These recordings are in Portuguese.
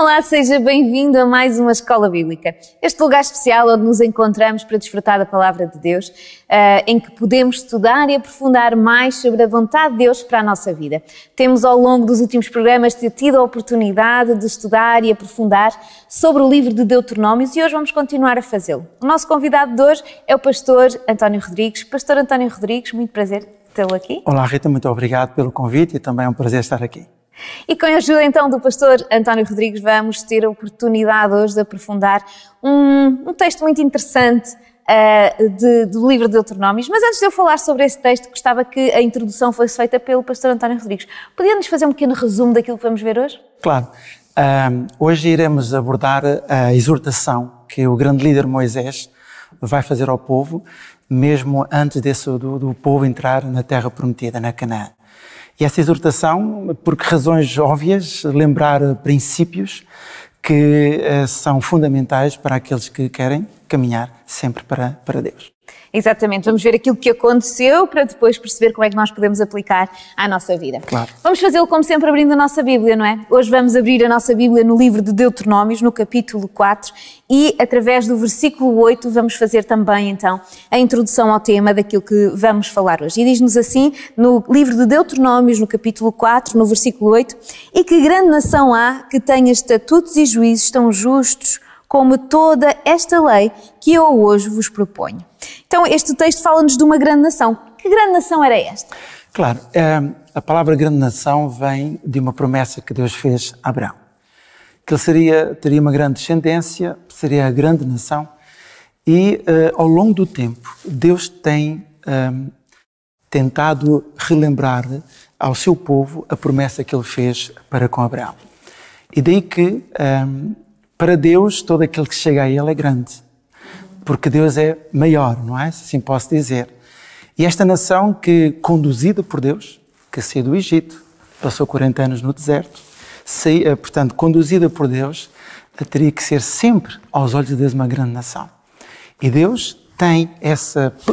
Olá, seja bem-vindo a mais uma Escola Bíblica. Este lugar especial onde nos encontramos para desfrutar da Palavra de Deus, em que podemos estudar e aprofundar mais sobre a vontade de Deus para a nossa vida. Temos ao longo dos últimos programas tido a oportunidade de estudar e aprofundar sobre o livro de Deuteronômios e hoje vamos continuar a fazê-lo. O nosso convidado de hoje é o pastor António Rodrigues. Pastor António Rodrigues, muito prazer tê-lo aqui. Olá Rita, muito obrigado pelo convite e também é um prazer estar aqui. E com a ajuda então do pastor António Rodrigues vamos ter a oportunidade hoje de aprofundar um texto muito interessante do livro de Deuteronômios. Mas antes de eu falar sobre esse texto, gostava que a introdução fosse feita pelo pastor António Rodrigues. Podia-nos fazer um pequeno resumo daquilo que vamos ver hoje? Claro. Hoje iremos abordar a exortação que o grande líder Moisés vai fazer ao povo, mesmo antes do povo entrar na terra prometida, na Canaã. E essa exortação, por razões óbvias, lembrar princípios que são fundamentais para aqueles que querem caminhar sempre para Deus. Exatamente, vamos ver aquilo que aconteceu para depois perceber como é que nós podemos aplicar à nossa vida. Claro. Vamos fazê-lo como sempre abrindo a nossa Bíblia, não é? Hoje vamos abrir a nossa Bíblia no livro de Deuteronômios, no capítulo 4, e através do versículo 8 vamos fazer também então a introdução ao tema daquilo que vamos falar hoje. E diz-nos assim, no livro de Deuteronômios, no capítulo 4, no versículo 8, "E que grande nação há que tenha estatutos e juízos tão justos como toda esta lei que eu hoje vos proponho." Então, este texto fala-nos de uma grande nação. Que grande nação era esta? Claro, a palavra grande nação vem de uma promessa que Deus fez a Abraão. Que ele teria uma grande descendência, seria a grande nação. E, ao longo do tempo, Deus tem tentado relembrar ao seu povo a promessa que ele fez para com Abraão. E daí que, para Deus, todo aquele que chega a ele é grande. Porque Deus é maior, não é? Se assim posso dizer. E esta nação que, conduzida por Deus, que saiu do Egito, passou 40 anos no deserto, portanto, conduzida por Deus, teria que ser sempre, aos olhos de Deus, uma grande nação. E Deus tem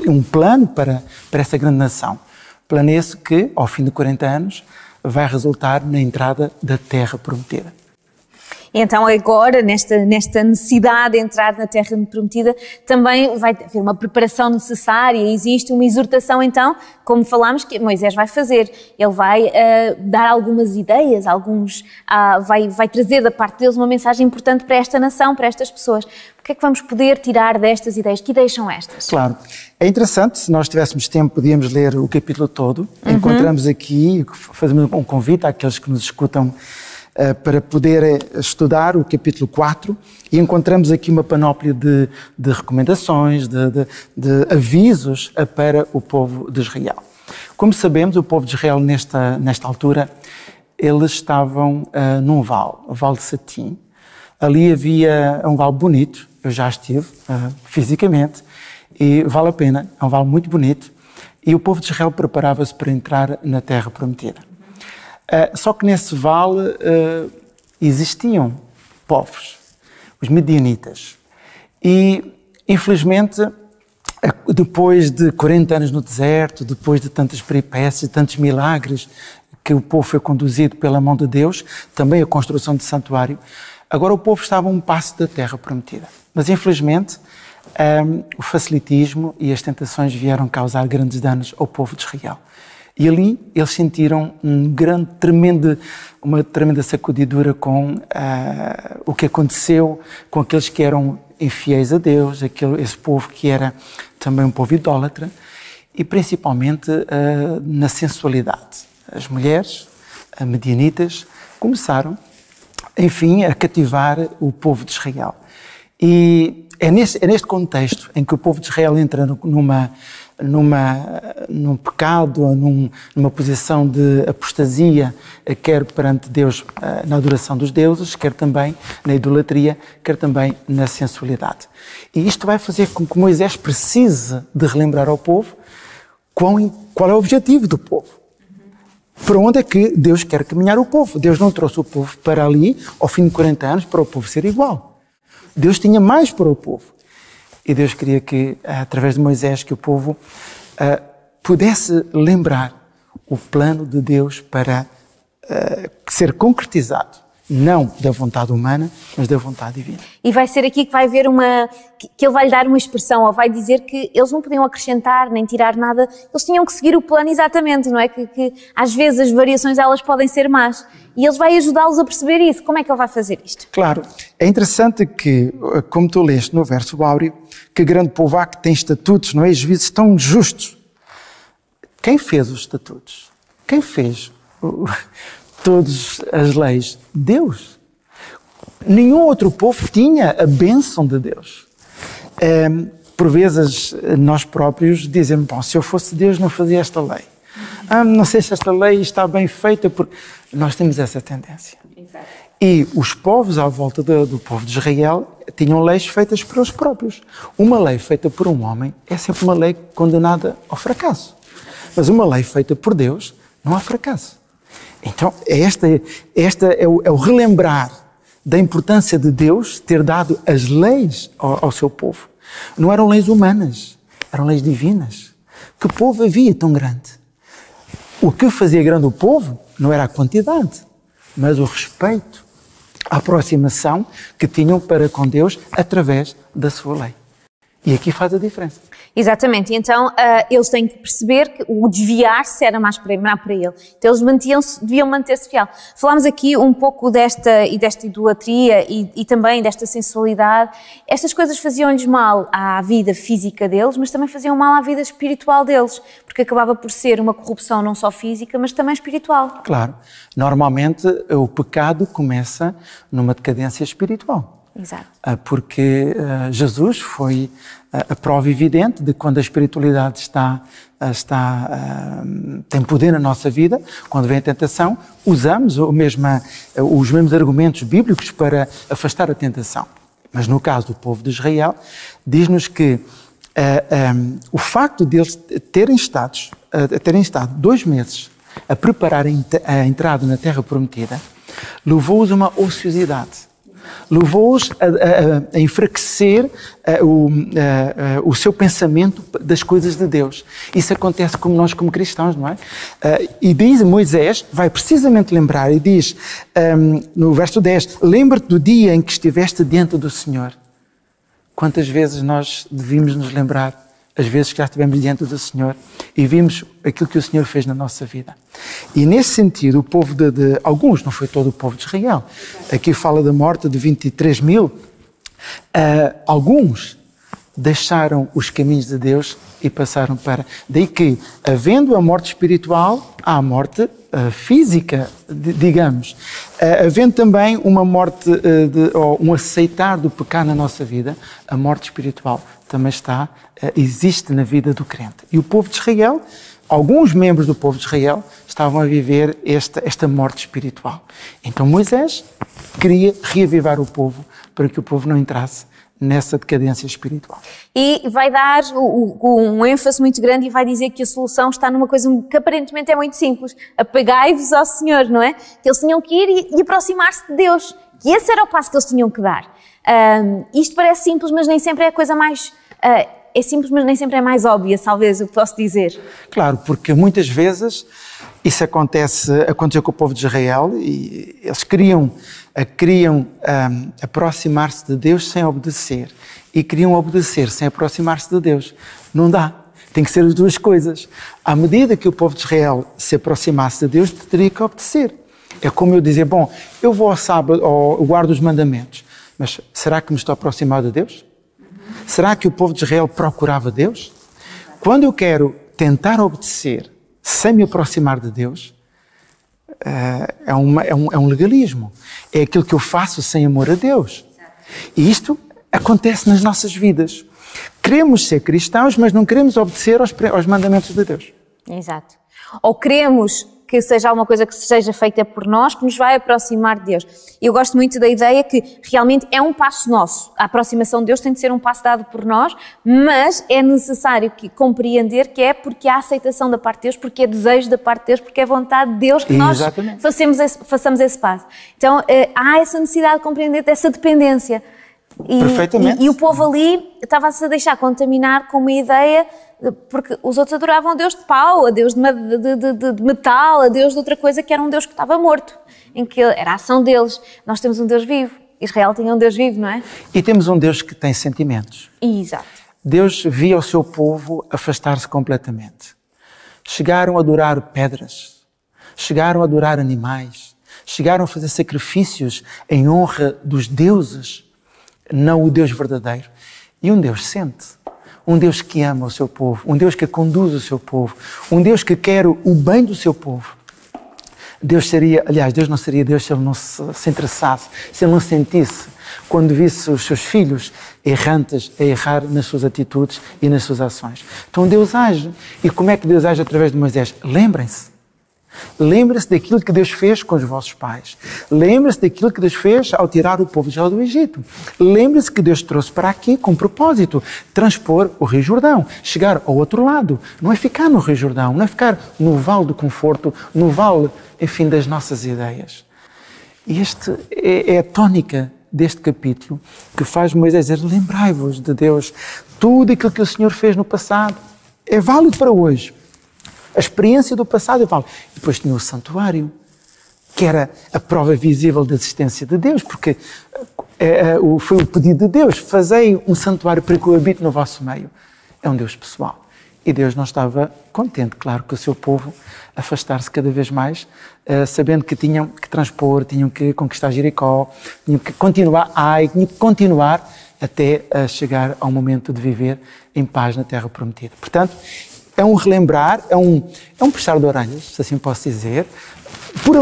um plano para essa grande nação. Plano esse que, ao fim de 40 anos, vai resultar na entrada da terra prometida. Então agora, nesta necessidade de entrar na terra prometida, também vai haver uma preparação necessária, existe uma exortação então, como falámos, que Moisés vai fazer. Ele vai dar algumas ideias, vai trazer da parte deles uma mensagem importante para esta nação, para estas pessoas. O que é que vamos poder tirar destas ideias? Que ideias são estas? Claro, é interessante, se nós tivéssemos tempo, podíamos ler o capítulo todo. Encontramos aqui, fazemos um convite àqueles que nos escutam para poder estudar o capítulo 4 e encontramos aqui uma panóplia de recomendações, de avisos para o povo de Israel. Como sabemos, o povo de Israel nesta altura, eles estavam num vale, o Vale de Satim. Ali havia um vale bonito, eu já estive fisicamente e vale a pena, é um vale muito bonito e o povo de Israel preparava-se para entrar na terra prometida. Só que nesse vale existiam povos, os medianitas. E, infelizmente, depois de 40 anos no deserto, depois de tantas peripécias, tantos milagres que o povo foi conduzido pela mão de Deus, também a construção de santuário, agora o povo estava a um passo da terra prometida. Mas, infelizmente, o facilitismo e as tentações vieram causar grandes danos ao povo de Israel. E ali eles sentiram uma tremenda sacudidura com o que aconteceu com aqueles que eram infiéis a Deus, esse povo que era também um povo idólatra, e principalmente na sensualidade. As mulheres, medianitas, começaram, enfim, a cativar o povo de Israel. E é neste contexto em que o povo de Israel entra num pecado, numa posição de apostasia, quer perante Deus na adoração dos deuses, quer também na idolatria, quer também na sensualidade. E isto vai fazer com que Moisés precise de relembrar ao povo qual é o objetivo do povo. Para onde é que Deus quer caminhar o povo? Deus não trouxe o povo para ali, ao fim de 40 anos, para o povo ser igual. Deus tinha mais para o povo. E Deus queria que, através de Moisés, que o povo pudesse lembrar o plano de Deus para ser concretizado não da vontade humana, mas da vontade divina. E vai ser aqui que vai haver que ele vai lhe dar uma expressão, ou vai dizer que eles não podiam acrescentar nem tirar nada, eles tinham que seguir o plano exatamente, não é? Que às vezes as variações elas podem ser más. E ele vai ajudá-los a perceber isso. Como é que ele vai fazer isto? Claro, é interessante que, como tu leste no verso áureo, que grande povo há que tem estatutos, não é? Juízes tão justos. Quem fez os estatutos? Quem fez todas as leis? Deus. Nenhum outro povo tinha a bênção de Deus. Por vezes, nós próprios dizemos, bom, se eu fosse Deus não fazia esta lei. Não sei se esta lei está bem feita, porque nós temos essa tendência. Exato. E os povos à volta do povo de Israel tinham leis feitas por eles próprios. Uma lei feita por um homem é sempre uma lei condenada ao fracasso. Mas uma lei feita por Deus não há fracasso. Então, esta é o relembrar da importância de Deus ter dado as leis ao seu povo. Não eram leis humanas, eram leis divinas. Que povo havia tão grande? O que fazia grande o povo não era a quantidade, mas o respeito, a aproximação que tinham para com Deus através da sua lei. E aqui faz a diferença. Exatamente, e então eles têm que perceber que o desviar-se era mais para ele. Então eles deviam manter-se fiel. Falámos aqui um pouco desta idolatria e também desta sensualidade. Estas coisas faziam-lhes mal à vida física deles, mas também faziam mal à vida espiritual deles, porque acabava por ser uma corrupção não só física, mas também espiritual. Claro, normalmente o pecado começa numa decadência espiritual. Exato. Porque Jesus foi a prova evidente de quando a espiritualidade tem poder na nossa vida, quando vem a tentação, usamos os mesmos argumentos bíblicos para afastar a tentação. Mas no caso do povo de Israel, diz-nos que o facto de eles terem estado 2 meses a preparar a entrada na Terra Prometida, levou-os a uma ociosidade. Levou-os a enfraquecer o seu pensamento das coisas de Deus. Isso acontece como nós, como cristãos, não é? E diz Moisés, vai precisamente lembrar, e diz no verso 10, lembra-te do dia em que estiveste diante do Senhor. Quantas vezes nós devíamos nos lembrar, as vezes que já estivemos diante do Senhor e vimos aquilo que o Senhor fez na nossa vida. E nesse sentido, o povo de alguns, não foi todo o povo de Israel, aqui fala da morte de 23 mil, alguns deixaram os caminhos de Deus e passaram para... Daí que, havendo a morte espiritual, há a morte física, digamos. Havendo também uma morte, ou um aceitar do pecado na nossa vida, a morte espiritual também existe na vida do crente. E o povo de Israel, alguns membros do povo de Israel, estavam a viver esta morte espiritual. Então Moisés queria reavivar o povo para que o povo não entrasse nessa decadência espiritual. E vai dar um ênfase muito grande e vai dizer que a solução está numa coisa que aparentemente é muito simples. Apegai-vos ao Senhor, não é? Que eles tinham que ir e aproximar-se de Deus. Que esse era o passo que eles tinham que dar. Isto parece simples, mas nem sempre é a coisa mais... é simples, mas nem sempre é mais óbvia, talvez eu posso dizer. Claro, porque muitas vezes isso aconteceu com o povo de Israel e eles queriam aproximar-se de Deus sem obedecer e queriam obedecer sem aproximar-se de Deus. Não dá. Tem que ser as duas coisas. À medida que o povo de Israel se aproximasse de Deus, teria que obedecer. É como eu dizer, bom, eu vou ao sábado, eu guardo os mandamentos, mas será que me estou a aproximar de Deus? Será que o povo de Israel procurava Deus? Quando eu quero tentar obedecer sem me aproximar de Deus, é um legalismo. É aquilo que eu faço sem amor a Deus. E isto acontece nas nossas vidas. Queremos ser cristãos, mas não queremos obedecer aos mandamentos de Deus. Exato. Ou queremos que seja alguma coisa que seja feita por nós, que nos vai aproximar de Deus. Eu gosto muito da ideia que realmente é um passo nosso. A aproximação de Deus tem de ser um passo dado por nós, mas é necessário compreender que é porque há aceitação da parte de Deus, porque é desejo da parte de Deus, porque é vontade de Deus que nós façamos esse passo. Então há essa necessidade de compreender dessa dependência. Perfeitamente. E o povo ali estava-se a deixar contaminar com uma ideia porque os outros adoravam a Deus de pau, a Deus de metal, a Deus de outra coisa que era um Deus que estava morto, em que era a ação deles. Nós temos um Deus vivo. Israel tinha um Deus vivo, não é? E temos um Deus que tem sentimentos. Exato. Deus via o seu povo afastar-se completamente. Chegaram a adorar pedras, chegaram a adorar animais, chegaram a fazer sacrifícios em honra dos deuses, não o Deus verdadeiro. E um Deus sente, um Deus que ama o seu povo, um Deus que conduz o seu povo, um Deus que quer o bem do seu povo. Deus não seria Deus se Ele não se interessasse, se Ele não sentisse, quando visse os seus filhos errantes a errar nas suas atitudes e nas suas ações. Então Deus age. E como é que Deus age através de Moisés? Lembrem-se. Lembrem-se daquilo que Deus fez com os vossos pais. Lembrem-se daquilo que Deus fez ao tirar o povo de Israel do Egito. Lembrem-se que Deus trouxe para aqui com propósito, transpor o Rio Jordão, chegar ao outro lado. Não é ficar no Rio Jordão, não é ficar no vale do conforto, no vale, enfim, das nossas ideias. E esta é a tónica deste capítulo que faz Moisés dizer: lembrai-vos de Deus, tudo aquilo que o Senhor fez no passado é válido para hoje. A experiência do passado é válida. E depois tinha o santuário, que era a prova visível da existência de Deus, porque foi o pedido de Deus: fazei um santuário para que eu habite no vosso meio. É um Deus pessoal. E Deus não estava contente, claro, que o seu povo afastar-se cada vez mais, sabendo que tinham que transpor, tinham que conquistar Jericó, tinham que continuar tinham que continuar até chegar ao momento de viver em paz na terra prometida. Portanto, é um relembrar, é um puxar de orelhas, se assim posso dizer, por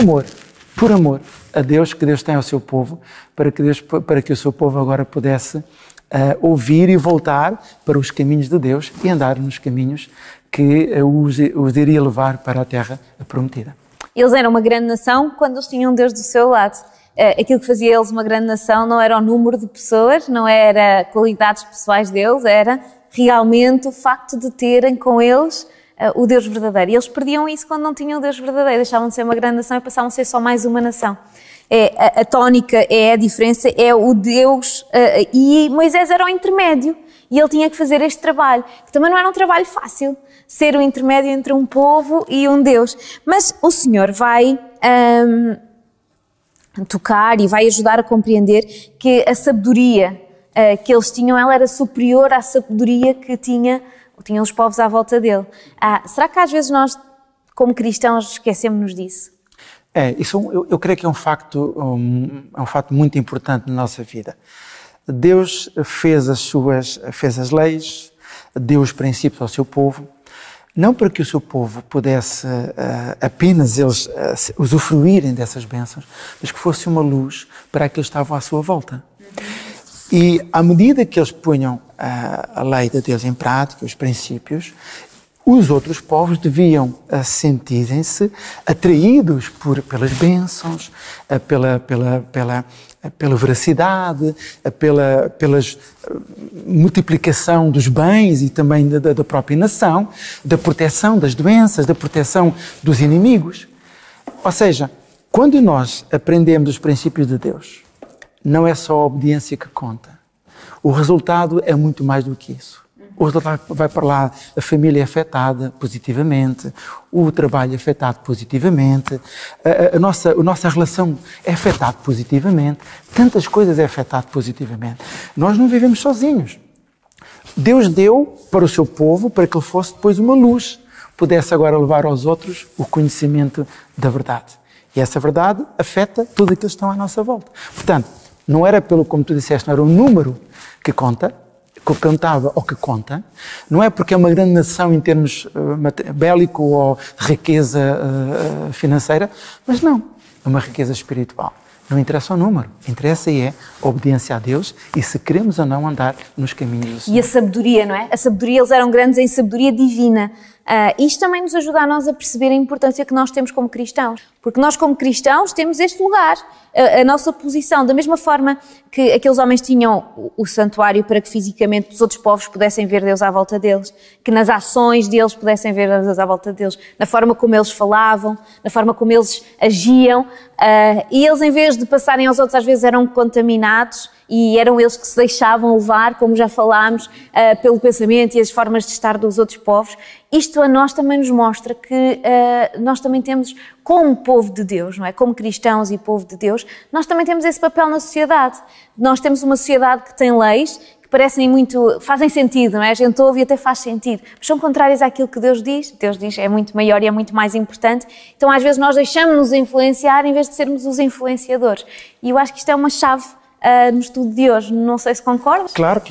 amor a Deus, que Deus tem ao seu povo, para que o seu povo agora pudesse ouvir e voltar para os caminhos de Deus e andar nos caminhos que os iria levar para a terra prometida. Eles eram uma grande nação quando eles tinham Deus do seu lado. Aquilo que fazia eles uma grande nação não era o número de pessoas, não era qualidades pessoais deles, era realmente o facto de terem com eles o Deus verdadeiro. E eles perdiam isso quando não tinham o Deus verdadeiro, deixavam de ser uma grande nação e passavam a ser só mais uma nação. A tónica, a diferença, é o Deus, e Moisés era o intermédio, e ele tinha que fazer este trabalho, que também não era um trabalho fácil, ser o intermédio entre um povo e um Deus. Mas o Senhor vai tocar e vai ajudar a compreender que a sabedoria que eles tinham, ela era superior à sabedoria que tinham os povos à volta dele. Será que às vezes nós, como cristãos, esquecemos-nos disso? Eu creio que é um facto muito importante na nossa vida. Deus fez as leis, deu os princípios ao seu povo, não para que o seu povo pudesse apenas eles usufruírem dessas bênçãos, mas que fosse uma luz para aqueles que estavam à sua volta. E à medida que eles punham a lei de Deus em prática, os princípios, os outros povos deviam sentirem-se atraídos pelas bênçãos, pela veracidade, pela multiplicação dos bens e também da própria nação, da proteção das doenças, da proteção dos inimigos. Ou seja, quando nós aprendemos os princípios de Deus, não é só a obediência que conta. O resultado é muito mais do que isso. O resultado vai para lá, a família é afetada positivamente, o trabalho é afetado positivamente, a nossa relação é afetada positivamente, tantas coisas é afetado positivamente. Nós não vivemos sozinhos. Deus deu para o seu povo para que ele fosse depois uma luz, pudesse agora levar aos outros o conhecimento da verdade. E essa verdade afeta tudo aquilo que estão à nossa volta. Portanto, não era como tu disseste, não era o número que conta, que contava ou que conta, não é porque é uma grande nação em termos bélico ou riqueza financeira, mas não, é uma riqueza espiritual. Não interessa o número, interessa a obediência a Deus e se queremos ou não andar nos caminhos do Senhor. E a sabedoria, não é? A sabedoria, eles eram grandes em sabedoria divina. Isto também nos ajuda a nós a perceber a importância que nós temos como cristãos. Porque nós, como cristãos, temos este lugar, a nossa posição. Da mesma forma que aqueles homens tinham o santuário para que fisicamente os outros povos pudessem ver Deus à volta deles, que nas ações deles pudessem ver Deus à volta deles, na forma como eles falavam, na forma como eles agiam. E eles, em vez de passarem aos outros, às vezes eram contaminados e eram eles que se deixavam levar, como já falámos, pelo pensamento e as formas de estar dos outros povos. Isto a nós também nos mostra que nós também temos, como povo de Deus, não é? Como cristãos e povo de Deus, nós também temos esse papel na sociedade. Nós temos uma sociedade que tem leis que parecem muito, fazem sentido, não é? A gente ouve e até faz sentido, mas são contrárias àquilo que Deus diz. Deus diz é muito maior e é muito mais importante. Então às vezes nós deixamos-nos influenciar em vez de sermos os influenciadores. E eu acho que isto é uma chave no estudo de hoje. Não sei se concordas. Claro,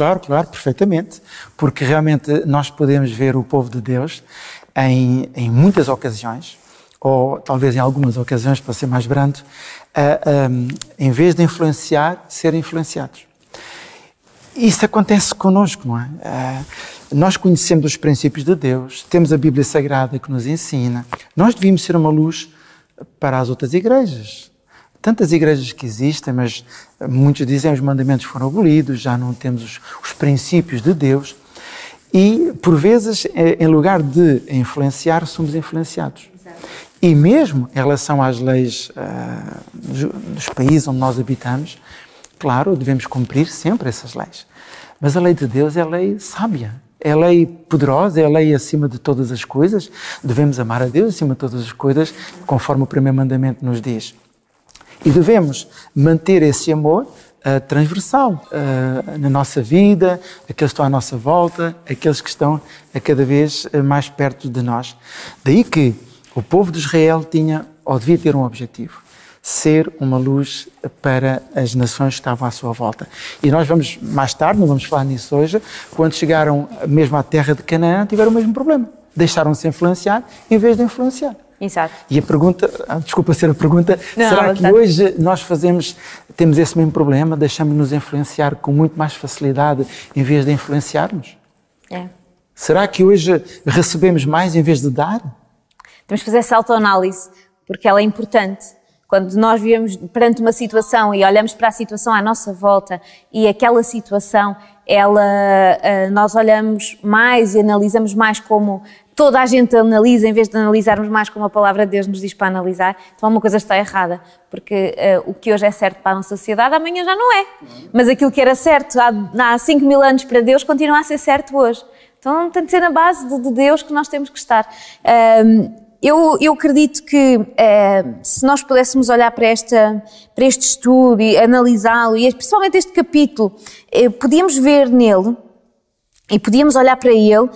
perfeitamente. Porque realmente nós podemos ver o povo de Deus em muitas ocasiões, ou talvez em algumas ocasiões, para ser mais brando, em vez de influenciar, ser influenciados. Isso acontece connosco, não é? Nós conhecemos os princípios de Deus, temos a Bíblia Sagrada que nos ensina. Nós devíamos ser uma luz para as outras igrejas. Tantas igrejas que existem, mas muitos dizem que os mandamentos foram abolidos, já não temos os princípios de Deus. E, por vezes, em lugar de influenciar, somos influenciados. Exato. E mesmo em relação às leis dos países onde nós habitamos, claro, devemos cumprir sempre essas leis. Mas a lei de Deus é a lei sábia, é a lei poderosa, é a lei acima de todas as coisas. Devemos amar a Deus acima de todas as coisas, conforme o primeiro mandamento nos diz. E devemos manter esse amor transversal na nossa vida, aqueles que estão à nossa volta, aqueles que estão a cada vez mais perto de nós. Daí que o povo de Israel tinha, ou devia ter um objetivo: ser uma luz para as nações que estavam à sua volta. E nós vamos, mais tarde, não vamos falar nisso hoje, quando chegaram mesmo à terra de Canaã, tiveram o mesmo problema. Deixaram-se influenciar em vez de influenciar. Exato. E a pergunta, desculpa ser a pergunta, será que hoje nós temos esse mesmo problema, deixamos-nos influenciar com muito mais facilidade em vez de influenciarmos? É. Será que hoje recebemos mais em vez de dar? Temos que fazer essa autoanálise, porque ela é importante. Quando nós vivemos perante uma situação e olhamos para a situação à nossa volta e aquela situação, nós olhamos mais e analisamos mais como toda a gente analisa, em vez de analisarmos mais como a palavra de Deus nos diz para analisar, então alguma coisa está errada, porque o que hoje é certo para a nossa sociedade, amanhã já não é. Mas aquilo que era certo há 5.000 anos para Deus continua a ser certo hoje. Então tem de ser na base de Deus que nós temos que estar. Eu acredito que se nós pudéssemos olhar para este estudo e analisá-lo, e principalmente este capítulo, podíamos ver nele, e podíamos olhar para ele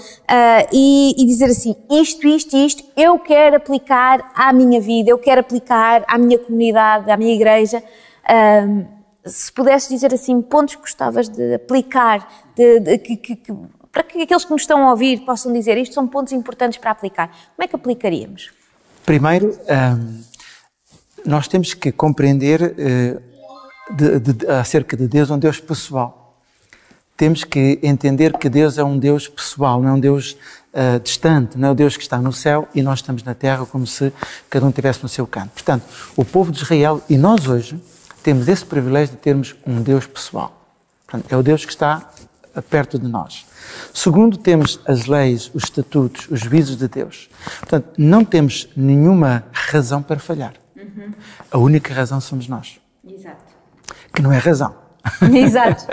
e dizer assim, isto, eu quero aplicar à minha vida, eu quero aplicar à minha comunidade, à minha igreja. Se pudesses dizer assim, pontos que gostavas de aplicar, para que aqueles que nos estão a ouvir possam dizer, isto são pontos importantes para aplicar. Como é que aplicaríamos? Primeiro, nós temos que compreender acerca de Deus um Deus pessoal. Temos que entender que Deus é um Deus pessoal, não é um Deus distante, não é o Deus que está no céu e nós estamos na terra como se cada um estivesse no seu canto. Portanto, o povo de Israel e nós hoje temos esse privilégio de termos um Deus pessoal. Portanto, é o Deus que está perto de nós. Segundo, temos as leis, os estatutos, os juízos de Deus. Portanto, não temos nenhuma razão para falhar. Uhum. A única razão somos nós. Exato. Que não é razão. Exato.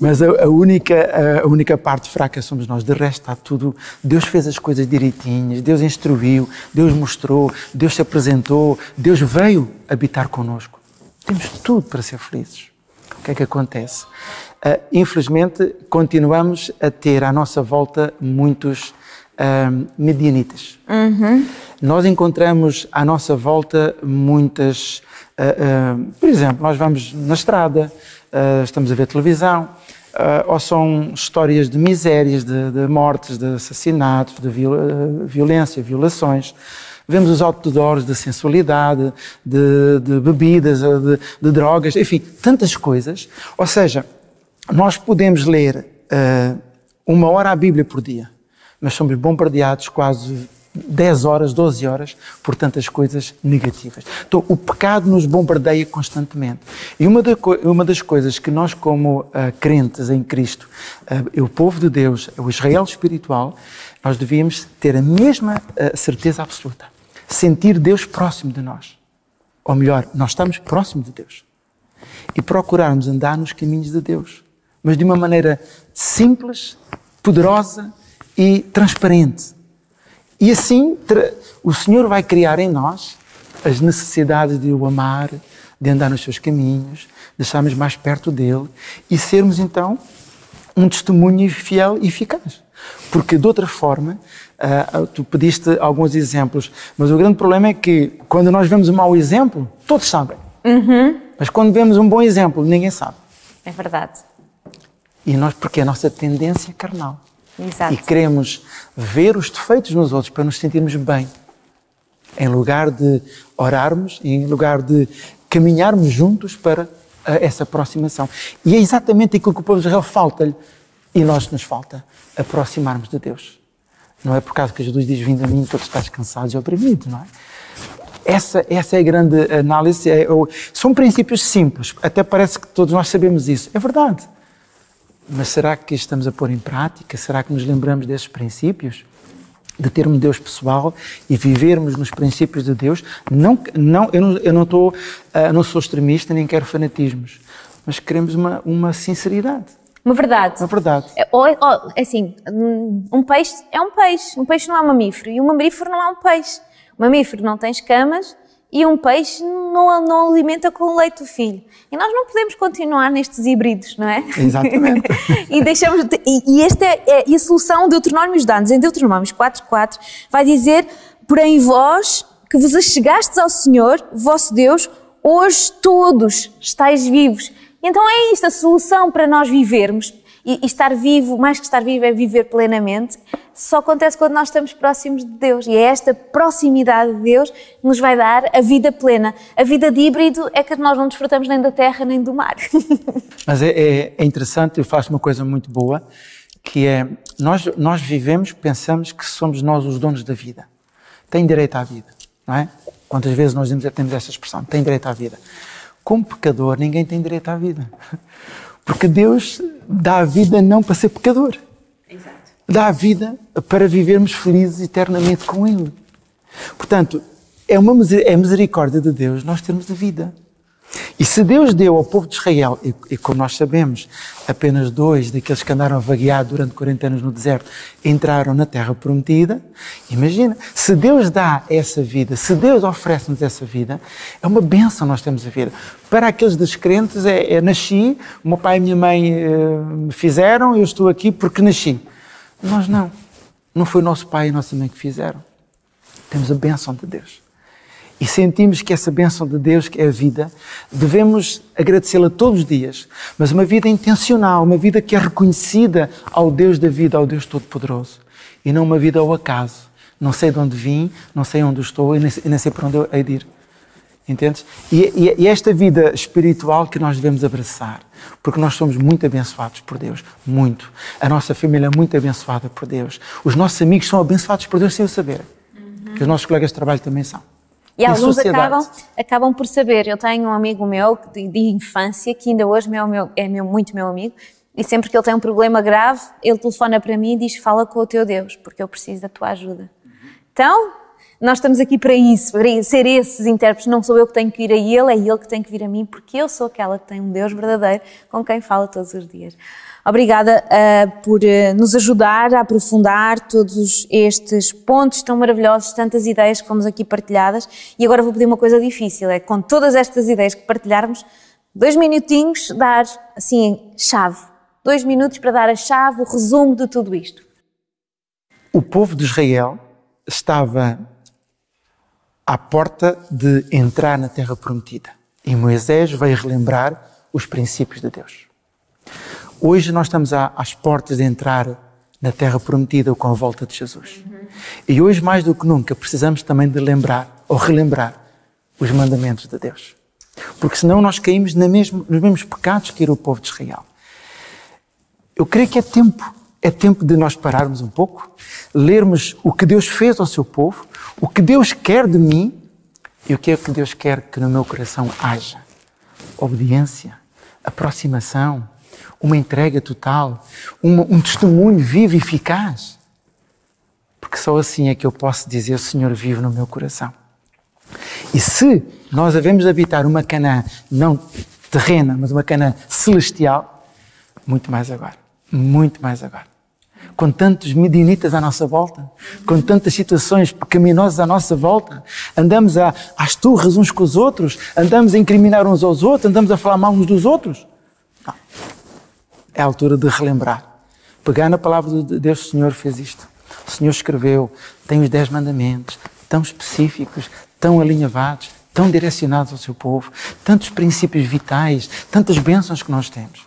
Mas a única parte fraca somos nós. De resto está tudo... Deus fez as coisas direitinhas, Deus instruiu, Deus mostrou, Deus se apresentou, Deus veio habitar connosco. Temos tudo para ser felizes. O que é que acontece? Infelizmente, continuamos a ter à nossa volta muitos medianitas. Uhum. Nós encontramos à nossa volta muitas... por exemplo, nós vamos na estrada, estamos a ver televisão, ou são histórias de misérias, de mortes, de assassinatos, de violência, violações. Vemos os outdoors de sensualidade, de bebidas, de drogas, enfim, tantas coisas. Ou seja, nós podemos ler 1 hora a Bíblia por dia, mas somos bombardeados quase 10 horas, 12 horas por tantas coisas negativas. Então, o pecado nos bombardeia constantemente. E uma das coisas que nós, como crentes em Cristo, o povo de Deus, o Israel espiritual, nós devíamos ter a mesma certeza absoluta. Sentir Deus próximo de nós. Ou melhor, nós estamos próximos de Deus. e procurarmos andar nos caminhos de Deus, mas de uma maneira simples, poderosa e transparente. E assim o Senhor vai criar em nós as necessidades de o amar, de andar nos seus caminhos, de estarmos mais perto dele e sermos então um testemunho fiel e eficaz. Porque de outra forma, tu pediste alguns exemplos, mas o grande problema é que quando nós vemos um mau exemplo, todos sabem. Mas quando vemos um bom exemplo, ninguém sabe. É verdade. E nós, porque a nossa tendência é carnal. Exato. E queremos ver os defeitos nos outros para nos sentirmos bem. Em lugar de orarmos, em lugar de caminharmos juntos para essa aproximação. E é exatamente aquilo que o povo de Israel falta-lhe. E nós nos falta aproximarmos de Deus. Não é por causa que Jesus diz: vinde a mim, todos estáis cansados e oprimidos, não é? Essa é a grande análise. São princípios simples. Até parece que todos nós sabemos isso. É verdade. Mas será que estamos a pôr em prática? Será que nos lembramos desses princípios? De termos Deus pessoal e vivermos nos princípios de Deus? Eu não sou extremista, nem quero fanatismos. Mas queremos uma sinceridade. Uma verdade. Uma verdade. Assim, um peixe é um peixe. Um peixe não é um mamífero. E um mamífero não é um peixe. O mamífero não tem escamas e um peixe não alimenta com o leite do filho. E nós não podemos continuar nestes híbridos, não é? Exatamente. E a solução de Deuteronômio dá-nos. Em Deuteronômio 4:4 vai dizer: porém vós que vos achegastes ao Senhor, vosso Deus, hoje todos estáis vivos. Então é isto, a solução para nós vivermos e estar vivo, mais que estar vivo é viver plenamente, só acontece quando nós estamos próximos de Deus. E é esta proximidade de Deus que nos vai dar a vida plena. A vida de híbrido é que nós não desfrutamos nem da terra nem do mar. Mas é interessante, eu faço uma coisa muito boa, que é, nós vivemos, pensamos que somos nós os donos da vida. Tem direito à vida, não é? Quantas vezes nós temos esta expressão, tem direito à vida. Como pecador, ninguém tem direito à vida. Porque Deus dá a vida não para ser pecador. Exato. Dá a vida para vivermos felizes eternamente com Ele. Portanto, é a misericórdia de Deus nós termos a vida. E se Deus deu ao povo de Israel, e como nós sabemos, apenas 2 daqueles que andaram a vaguear durante 40 anos no deserto entraram na terra prometida, imagina, se Deus dá essa vida, se Deus oferece-nos essa vida, é uma bênção nós temos a vida. Para aqueles descrentes nasci, o meu pai e a minha mãe me fizeram, eu estou aqui porque nasci. Nós não. Não foi o nosso pai e a nossa mãe que fizeram. Temos a bênção de Deus. E sentimos que essa bênção de Deus, que é a vida, devemos agradecê-la todos os dias, mas uma vida intencional, uma vida que é reconhecida ao Deus da vida, ao Deus Todo-Poderoso, e não uma vida ao acaso. Não sei de onde vim, não sei onde estou e nem sei para onde eu hei de ir. Entendes? E esta vida espiritual que nós devemos abraçar, porque nós somos muito abençoados por Deus, muito. A nossa família é muito abençoada por Deus. Os nossos amigos são abençoados por Deus sem o saber. Que os nossos colegas de trabalho também são. E alguns acabam por saber. Eu tenho um amigo meu de infância, que ainda hoje muito meu amigo, e sempre que ele tem um problema grave, ele telefona para mim e diz: fala com o teu Deus, porque eu preciso da tua ajuda. Então, nós estamos aqui para isso, para ser esses intérpretes. Não sou eu que tenho que ir a ele, é ele que tem que vir a mim, porque eu sou aquela que tem um Deus verdadeiro com quem fala todos os dias. Obrigada por nos ajudar a aprofundar todos estes pontos tão maravilhosos, tantas ideias que fomos aqui partilhadas. E agora vou pedir uma coisa difícil, é com todas estas ideias que partilharmos, 2 minutinhos, dar assim, chave. 2 minutos para dar a chave, o resumo de tudo isto. O povo de Israel estava à porta de entrar na terra prometida. E Moisés veio relembrar os princípios de Deus. Hoje nós estamos às portas de entrar na terra prometida com a volta de Jesus. E hoje, mais do que nunca, precisamos também de lembrar ou relembrar os mandamentos de Deus. Porque senão nós caímos nos mesmos pecados que era o povo de Israel. Eu creio que é tempo de nós pararmos um pouco, lermos o que Deus fez ao seu povo, o que Deus quer de mim e o que é que Deus quer que no meu coração haja. Obediência, aproximação, uma entrega total, um testemunho vivo e eficaz. Porque só assim é que eu posso dizer: o Senhor vive no meu coração. E se nós havemos de habitar uma Canaã, não terrena, mas uma cana celestial, muito mais agora. Muito mais agora. Com tantos midianitas à nossa volta, com tantas situações pecaminosas à nossa volta, andamos às turras uns com os outros, andamos a incriminar uns aos outros, andamos a falar mal uns dos outros. Não. É a altura de relembrar. Pegar na palavra de Deus, o Senhor fez isto. O Senhor escreveu, tem os 10 mandamentos, tão específicos, tão alinhavados, tão direcionados ao seu povo, tantos princípios vitais, tantas bênçãos que nós temos.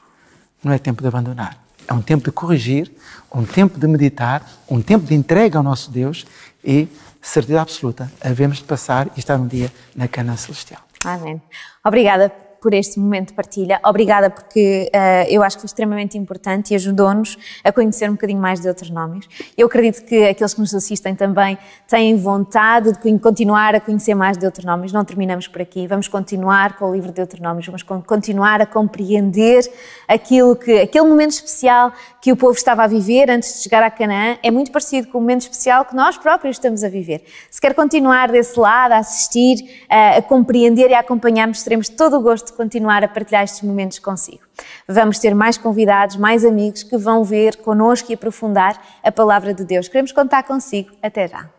Não é tempo de abandonar. É um tempo de corrigir, um tempo de meditar, um tempo de entrega ao nosso Deus e, certeza absoluta, havemos de passar e estar um dia na cana celestial. Amém. Obrigada por este momento de partilha. Obrigada porque eu acho que foi extremamente importante e ajudou-nos a conhecer um bocadinho mais de Deuteronómios. Eu acredito que aqueles que nos assistem também têm vontade de continuar a conhecer mais de Deuteronómios. Não terminamos por aqui. Vamos continuar com o livro de Deuteronómios, vamos continuar a compreender aquele momento especial que o povo estava a viver antes de chegar a Canaã. É muito parecido com o momento especial que nós próprios estamos a viver. Se quer continuar desse lado, a assistir, a compreender e a acompanhar-nos, teremos todo o gosto de continuar a partilhar estes momentos consigo. Vamos ter mais convidados, mais amigos que vão ver connosco e aprofundar a palavra de Deus. Queremos contar consigo. Até já.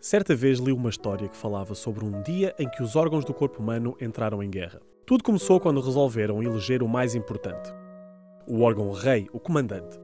Certa vez li uma história que falava sobre um dia em que os órgãos do corpo humano entraram em guerra. Tudo começou quando resolveram eleger o mais importante, o órgão rei, o comandante.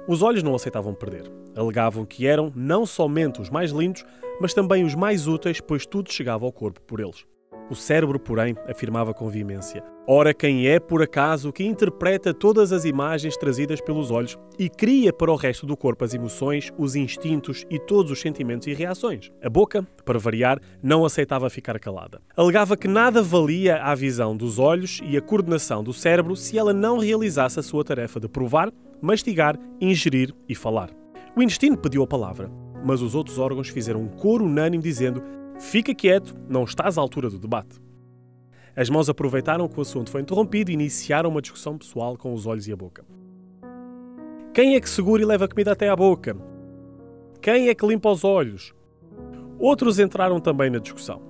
Os olhos não aceitavam perder. Alegavam que eram não somente os mais lindos, mas também os mais úteis, pois tudo chegava ao corpo por eles. O cérebro, porém, afirmava com veemência: ora, quem é, por acaso, que interpreta todas as imagens trazidas pelos olhos e cria para o resto do corpo as emoções, os instintos e todos os sentimentos e reações? A boca, para variar, não aceitava ficar calada. Alegava que nada valia a visão dos olhos e a coordenação do cérebro se ela não realizasse a sua tarefa de provar, mastigar, ingerir e falar. O intestino pediu a palavra, mas os outros órgãos fizeram um coro unânime dizendo: fica quieto, não estás à altura do debate. As mãos aproveitaram que o assunto foi interrompido e iniciaram uma discussão pessoal com os olhos e a boca. Quem é que segura e leva a comida até à boca? Quem é que limpa os olhos? Outros entraram também na discussão.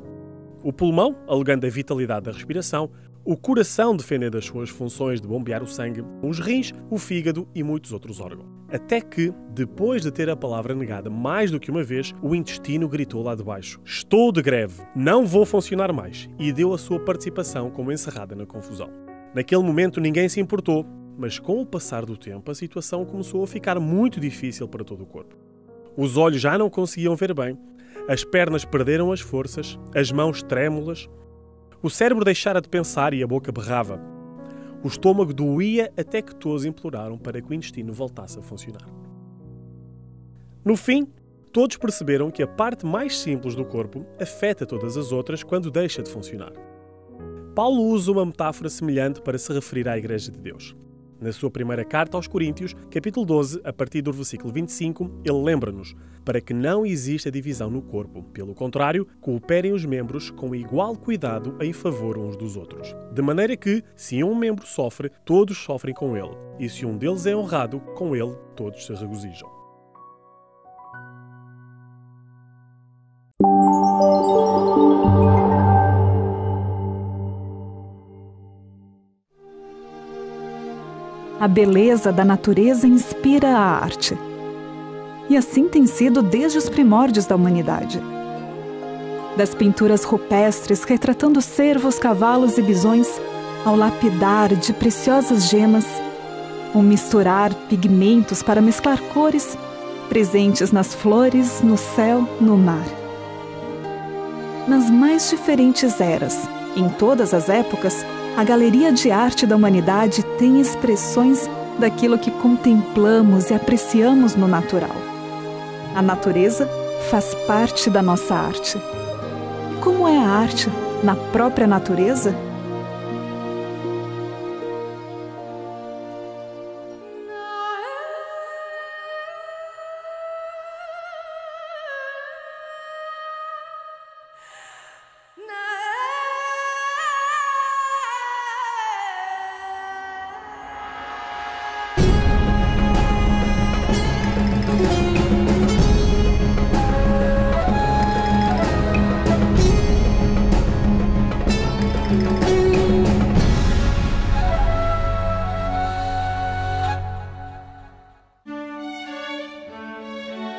O pulmão, alegando a vitalidade da respiração, o coração defendendo as suas funções de bombear o sangue, os rins, o fígado e muitos outros órgãos. Até que, depois de ter a palavra negada mais do que uma vez, o intestino gritou lá de baixo: estou de greve, não vou funcionar mais, e deu a sua participação como encerrada na confusão. Naquele momento ninguém se importou, mas com o passar do tempo a situação começou a ficar muito difícil para todo o corpo. Os olhos já não conseguiam ver bem, as pernas perderam as forças, as mãos trêmulas, o cérebro deixara de pensar e a boca berrava. O estômago doía até que todos imploraram para que o intestino voltasse a funcionar. No fim, todos perceberam que a parte mais simples do corpo afeta todas as outras quando deixa de funcionar. Paulo usa uma metáfora semelhante para se referir à Igreja de Deus. Na sua primeira carta aos Coríntios, capítulo 12, a partir do versículo 25, ele lembra-nos: para que não exista divisão no corpo. Pelo contrário, cooperem os membros com igual cuidado em favor uns dos outros. De maneira que, se um membro sofre, todos sofrem com ele. E se um deles é honrado, com ele todos se regozijam. A beleza da natureza inspira a arte. E assim tem sido desde os primórdios da humanidade. Das pinturas rupestres retratando cervos, cavalos e bisões, ao lapidar de preciosas gemas, ao misturar pigmentos para mesclar cores, presentes nas flores, no céu, no mar. Nas mais diferentes eras, em todas as épocas, a galeria de arte da humanidade tem expressões daquilo que contemplamos e apreciamos no natural. A natureza faz parte da nossa arte. E como é a arte na própria natureza?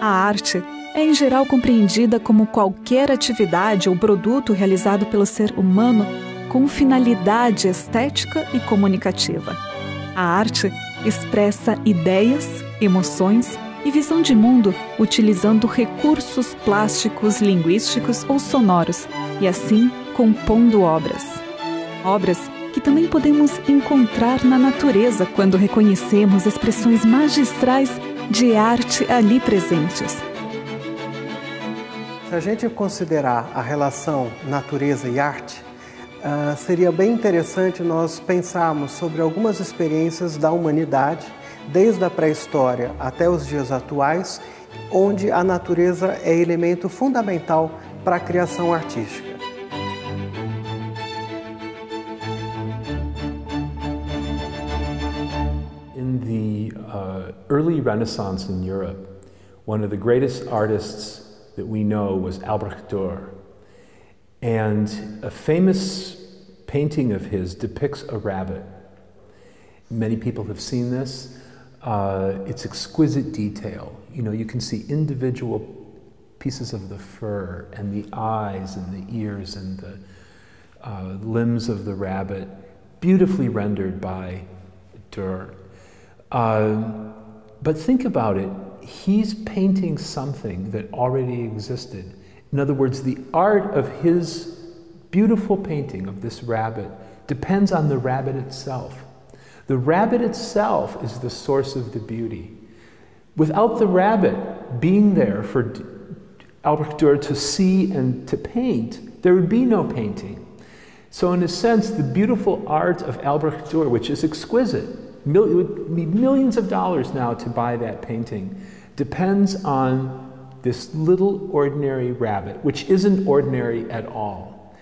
A arte é, em geral, compreendida como qualquer atividade ou produto realizado pelo ser humano com finalidade estética e comunicativa. A arte expressa ideias, emoções e visão de mundo utilizando recursos plásticos, linguísticos ou sonoros e, assim, compondo obras. Obras que também podemos encontrar na natureza quando reconhecemos expressões magistrais de arte ali presentes. Se a gente considerar a relação natureza e arte, seria bem interessante nós pensarmos sobre algumas experiências da humanidade, desde a pré-história até os dias atuais, onde a natureza é elemento fundamental para a criação artística. In the early Renaissance in Europe, one of the greatest artists that we know was Albrecht Dürer. And a famous painting of his depicts a rabbit. Many people have seen this. It's exquisite detail. You know, you can see individual pieces of the fur and the eyes and the ears and the limbs of the rabbit, beautifully rendered by Dürer. But think about it, he's painting something that already existed. In other words, the art of his beautiful painting of this rabbit depends on the rabbit itself. The rabbit itself is the source of the beauty. Without the rabbit being there for Albrecht Dürer to see and to paint, there would be no painting. So in a sense, the beautiful art of Albrecht Dürer, which is exquisite, it would need millions of dollars now to buy that painting, depends on this little ordinary rabbit, which isn't ordinary at all.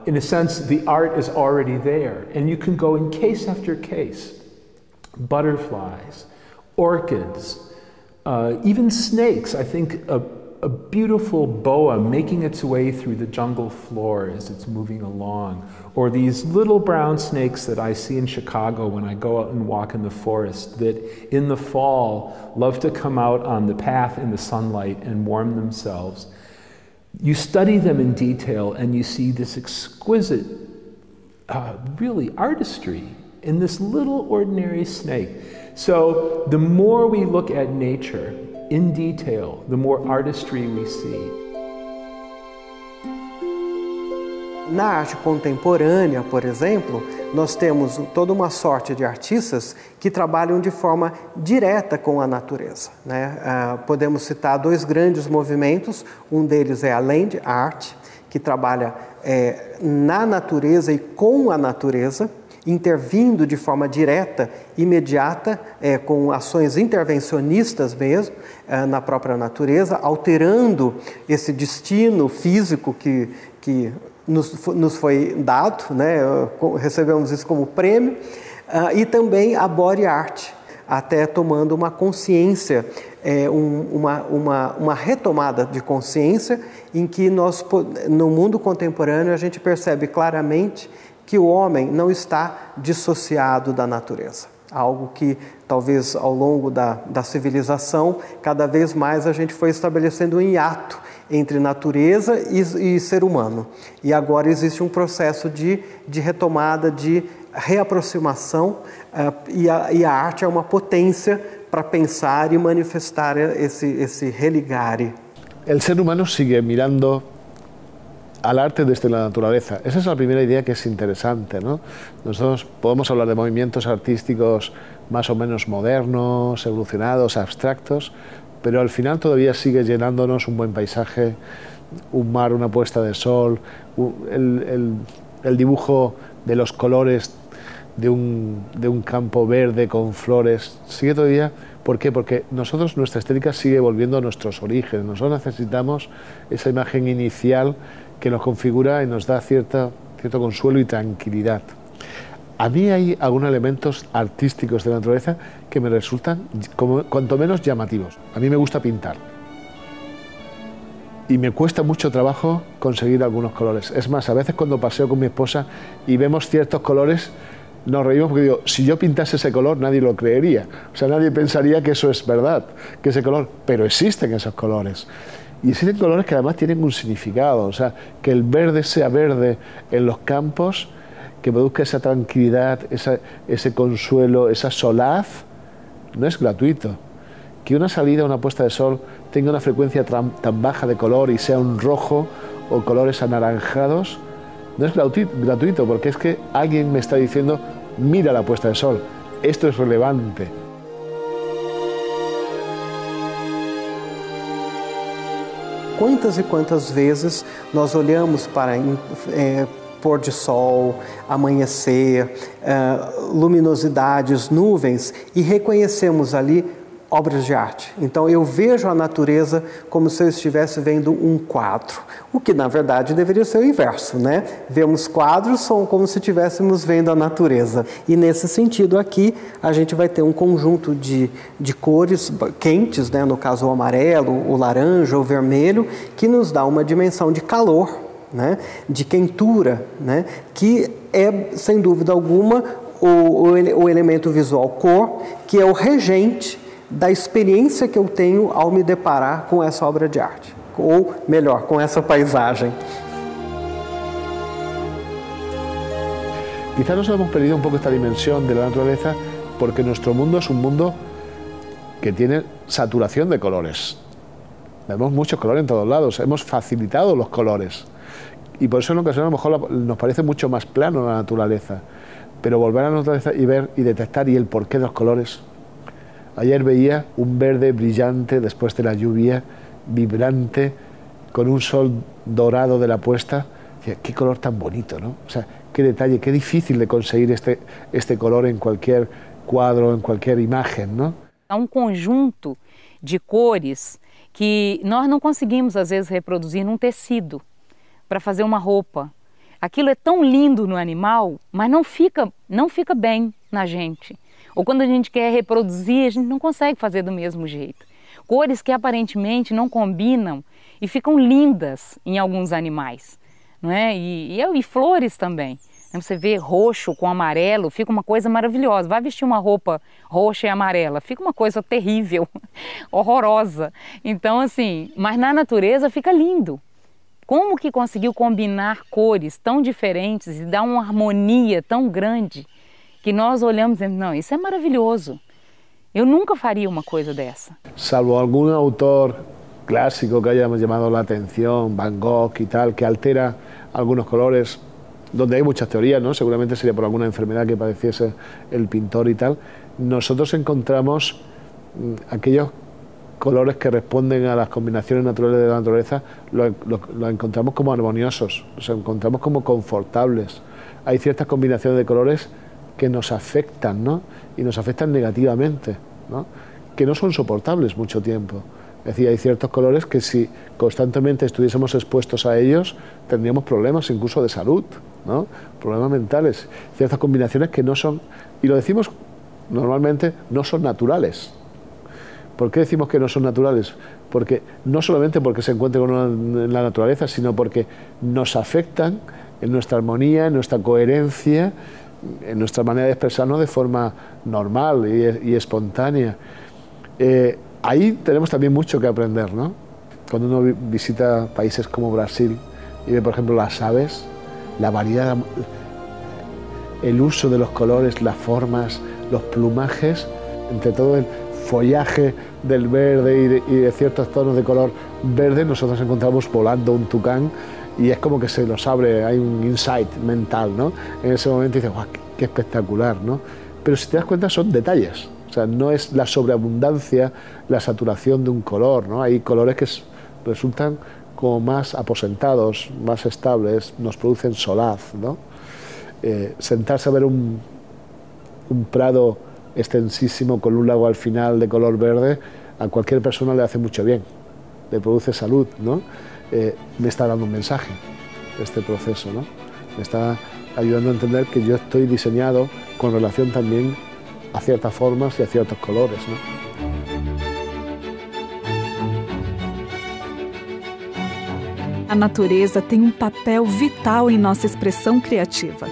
In a sense, the art is already there, and you can go in case after case. Butterflies, orchids, even snakes. I think a beautiful boa making its way through the jungle floor as it's moving along, or these little brown snakes that I see in Chicago when I go out and walk in the forest that in the fall love to come out on the path in the sunlight and warm themselves. You study them in detail and you see this exquisite, really artistry in this little ordinary snake. So the more we look at nature in detail, the more artistry we see. Na arte contemporânea, por exemplo, nós temos toda uma sorte de artistas que trabalham de forma direta com a natureza, né? Podemos citar dois grandes movimentos, um deles é a Land Art, que trabalha na natureza e com a natureza, intervindo de forma direta, imediata, com ações intervencionistas mesmo, na própria natureza, alterando esse destino físico que nos foi dado, né? Recebemos isso como prêmio, e também a Body Art, até tomando uma consciência, uma retomada de consciência, em que no mundo contemporâneo a gente percebe claramente que o homem não está dissociado da natureza. Algo que talvez ao longo da civilização, cada vez mais a gente foi estabelecendo um hiato entre natureza e ser humano. E agora existe um processo de retomada, de reaproximação, e a arte é uma potência para pensar e manifestar esse religare. El ser humano sigue mirando al arte desde la naturaleza. Esa es la primera idea que es interesante, ¿no? Nosotros podemos hablar de movimientos artísticos más o menos modernos, evolucionados, abstractos, pero al final todavía sigue llenándonos un buen paisaje, un mar, una puesta de sol, el dibujo de los colores de un campo verde con flores, sigue todavía. ¿Por qué? Porque nosotros, nuestra estética sigue volviendo a nuestros orígenes. Nosotros necesitamos esa imagen inicial que nos configura y nos da cierto consuelo y tranquilidad. A mí hay algunos elementos artísticos de la naturaleza que me resultan cuanto menos llamativos. A mí me gusta pintar y me cuesta mucho trabajo conseguir algunos colores. Es más, a veces cuando paseo con mi esposa y vemos ciertos colores, nos reímos porque digo, si yo pintase ese color nadie lo creería. O sea, nadie pensaría que eso es verdad, que ese color, pero existen esos colores. Y existen colores que además tienen un significado, o sea, que el verde sea verde en los campos, que produzca esa tranquilidad, ese consuelo, esa solaz, no es gratuito. Que una salida, una puesta de sol tenga una frecuencia tan baja de color y sea un rojo o colores anaranjados, no es gratuito, porque es que alguien me está diciendo, mira la puesta de sol, esto es relevante. Quantas e quantas vezes nós olhamos para pôr de sol, amanhecer, luminosidades, nuvens e reconhecemos ali obras de arte. Então eu vejo a natureza como se eu estivesse vendo um quadro, o que na verdade deveria ser o inverso, né? Vemos quadros como se estivéssemos vendo a natureza. E nesse sentido aqui a gente vai ter um conjunto de cores quentes, né? No caso o amarelo, o laranja, o vermelho, que nos dá uma dimensão de calor, né? De quentura, né? Que é sem dúvida alguma o elemento visual cor, que é o regente da experiência que eu tenho ao me deparar com essa obra de arte, ou melhor, com essa paisagem. Quizá nos hemos perdido un poco esta dimensión de la naturaleza porque nuestro mundo es un mundo que tiene saturación de colores. Vemos muchos colores en todos lados, hemos facilitado los colores y por eso en ocasiones a lo mejor nos parece mucho más plano la naturaleza, pero volver a la naturaleza y ver y detectar y el porqué de los colores. Ayer veía un verde brillante después de la lluvia, vibrante, con un sol dorado de la puesta. Decía, qué color tan bonito, ¿no? O sea, qué detalle, qué difícil de conseguir este color en cualquier cuadro, en cualquier imagen, ¿no? Há conjunto de cores que nós não conseguimos, às vezes, reproduzir num tecido para fazer uma roupa. Aquilo é tão lindo no animal, mas não fica bem na gente. Ou quando a gente quer reproduzir, a gente não consegue fazer do mesmo jeito. Cores que aparentemente não combinam e ficam lindas em alguns animais, não é? E flores também. Você vê roxo com amarelo, fica uma coisa maravilhosa. Vai vestir uma roupa roxa e amarela, fica uma coisa terrível, horrorosa. Então assim, mas na natureza fica lindo. Como que conseguiu combinar cores tão diferentes e dar uma harmonia tão grande que nós olhamos e dizemos, não, isso é maravilhoso. Eu nunca faria uma coisa dessa. Salvo algún autor clásico que haya llamado la atención, Van Gogh y tal, que altera algunos colores, donde hay muchas teorías, ¿no? Seguramente sería por alguna enfermedad que padeciese el pintor y tal. Nosotros encontramos aquellos colores que responden a las combinaciones naturales de la naturaleza, los encontramos como armoniosos, los encontramos como confortables. Hay ciertas combinaciones de colores que nos afectan, ¿no? Y nos afectan negativamente, ¿no? Que no son soportables mucho tiempo. Es decir, hay ciertos colores que si constantemente estuviésemos expuestos a ellos, tendríamos problemas incluso de salud, ¿no? Problemas mentales. Ciertas combinaciones que no son, y lo decimos normalmente, no son naturales. ¿Por qué decimos que no son naturales? Porque no solamente porque se encuentren en la naturaleza, sino porque nos afectan en nuestra armonía, en nuestra coherencia, en nuestra manera de expresarnos de forma normal y espontánea. Ahí tenemos también mucho que aprender, ¿no? Cuando uno visita países como Brasil y ve, por ejemplo, las aves, la variedad, el uso de los colores, las formas, los plumajes, entre todo el follaje del verde y de ciertos tonos de color verde, nosotros encontramos volando un tucán y es como que se nos abre, hay un insight mental, ¿no? En ese momento dices, ¡guau, qué espectacular!, ¿no? Pero si te das cuenta son detalles. O sea, no es la sobreabundancia, la saturación de un color, ¿no? Hay colores que resultan como más aposentados, más estables, nos producen solaz, ¿no? Sentarse a ver un prado extensísimo con un lago al final de color verde, a cualquier persona le hace mucho bien, le produce salud, ¿no? Me está dando un mensaje este proceso, ¿no? Me está ayudando a entender que yo estoy diseñado con relación también a ciertas formas y a ciertos colores, ¿no? A natureza tem papel vital em nossa expressão criativa,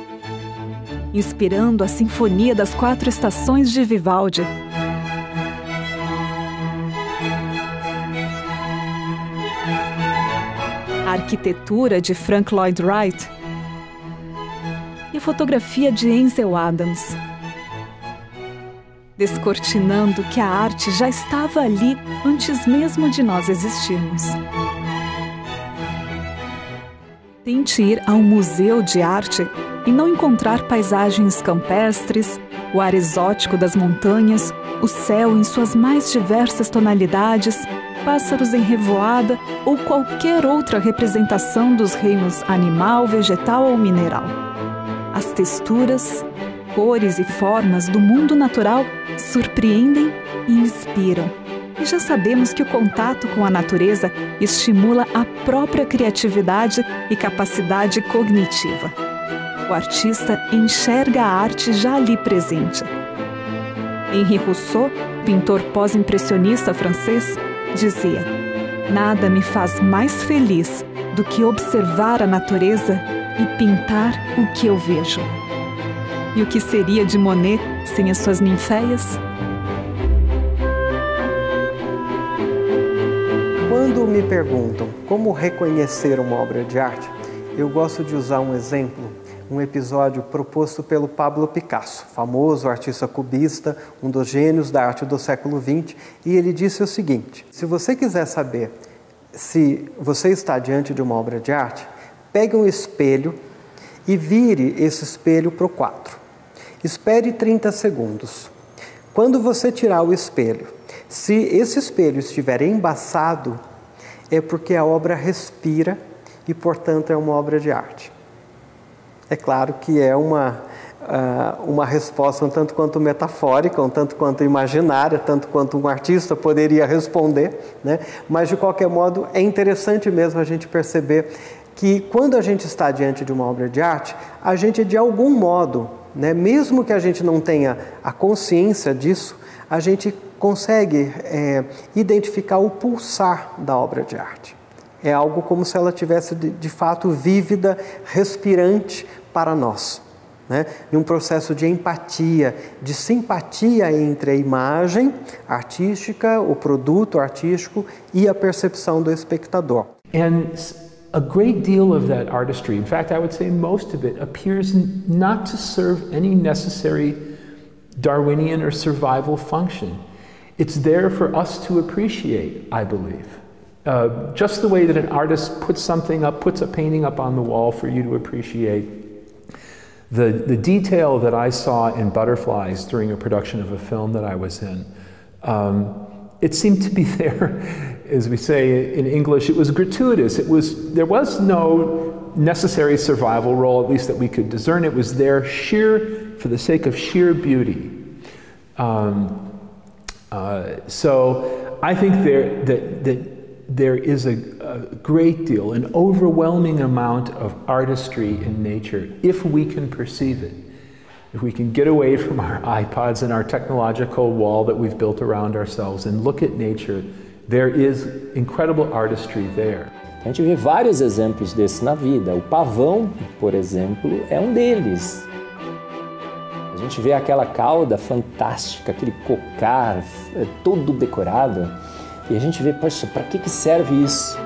inspirando a Sinfonia das 4 Estações de Vivaldi, a arquitetura de Frank Lloyd Wright e a fotografia de Ansel Adams, descortinando que a arte já estava ali antes mesmo de nós existirmos. Tente ir a um museu de arte e não encontrar paisagens campestres, o ar exótico das montanhas, o céu em suas mais diversas tonalidades, pássaros em revoada ou qualquer outra representação dos reinos animal, vegetal ou mineral. As texturas, cores e formas do mundo natural surpreendem e inspiram. E já sabemos que o contato com a natureza estimula a própria criatividade e capacidade cognitiva. O artista enxerga a arte já ali presente. Henri Rousseau, pintor pós-impressionista francês, dizia: "Nada me faz mais feliz do que observar a natureza e pintar o que eu vejo." E o que seria de Monet sem as suas ninféias? Quando me perguntam como reconhecer uma obra de arte, eu gosto de usar um exemplo, um episódio proposto pelo Pablo Picasso, famoso artista cubista, um dos gênios da arte do século XX, e ele disse o seguinte: se você quiser saber se você está diante de uma obra de arte, pegue um espelho e vire esse espelho para o quadro. Espere 30 segundos. Quando você tirar o espelho, se esse espelho estiver embaçado, é porque a obra respira e, portanto, é uma obra de arte. É claro que é uma resposta um tanto quanto metafórica, um tanto quanto imaginária, tanto quanto um artista poderia responder, né? Mas, de qualquer modo, é interessante mesmo a gente perceber que, quando a gente está diante de uma obra de arte, a gente, de algum modo, né, mesmo que a gente não tenha a consciência disso, a gente consegue identificar o pulsar da obra de arte. É algo como se ela tivesse de fato vívida, respirante para nós, né? Em um processo de empatia, de simpatia entre a imagem artística, o produto artístico e a percepção do espectador. And a great deal of that artistry, in fact I would say most of it, appears not to serve any necessary Darwinian or survival function. It's there for us to appreciate, I believe. Just the way that an artist puts a painting up on the wall for you to appreciate. The detail that I saw in butterflies during a production of a film that I was in, it seemed to be there, as we say in English, it was gratuitous. There was no necessary survival role, at least that we could discern. It was there for the sake of sheer beauty. So I think there is a great deal, an overwhelming amount of artistry in nature, if we can perceive it. If we can get away from our iPods and our technological wall that we've built around ourselves and look at nature, there is incredible artistry there. A gente vê vários exemplos desses na vida. O pavão, por exemplo, é um deles. A gente vê aquela cauda fantástica, aquele cocar todo decorado, e a gente vê, poxa, para que serve isso?